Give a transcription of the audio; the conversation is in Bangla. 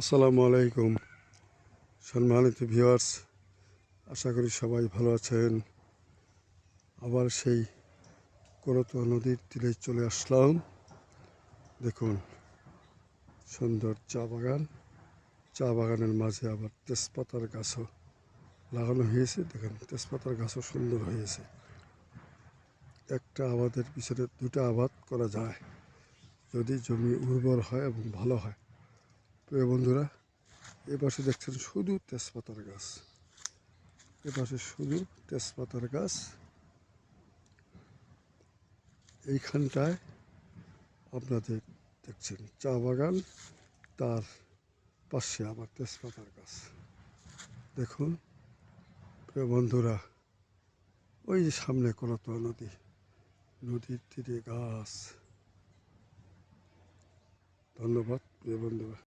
আসসালামু আলাইকুম সম্মানিত ভিউয়ার্স, আশা করি সবাই ভালো আছেন। আবার সেই করতোয়া নদীর তীরে চলে আসলাম। দেখুন সুন্দর চা বাগানের মাঝে আবার তেজপাতার গাছও লাগানো হয়েছে। দেখেন তেজপাতার গাছও সুন্দর হয়েছে। একটা আবাদের পিছনে দুটা আবাদ করা যায় যদি জমি উর্বর হয় এবং ভালো হয়। প্রিয় বন্ধুরা, এপাশে দেখছেন শুধু তেজপাতার গাছ, এপাশে শুধু তেজপাতার গাছ। এইখানটায় আপনাদের দেখছেন চা বাগান, তার পাশে আবার তেজপাতার গাছ। দেখুন প্রিয় বন্ধুরা, ওই যে সামনে করতোয়া নদী, নদীর তীরে গাছ। ধন্যবাদ প্রিয় বন্ধুরা।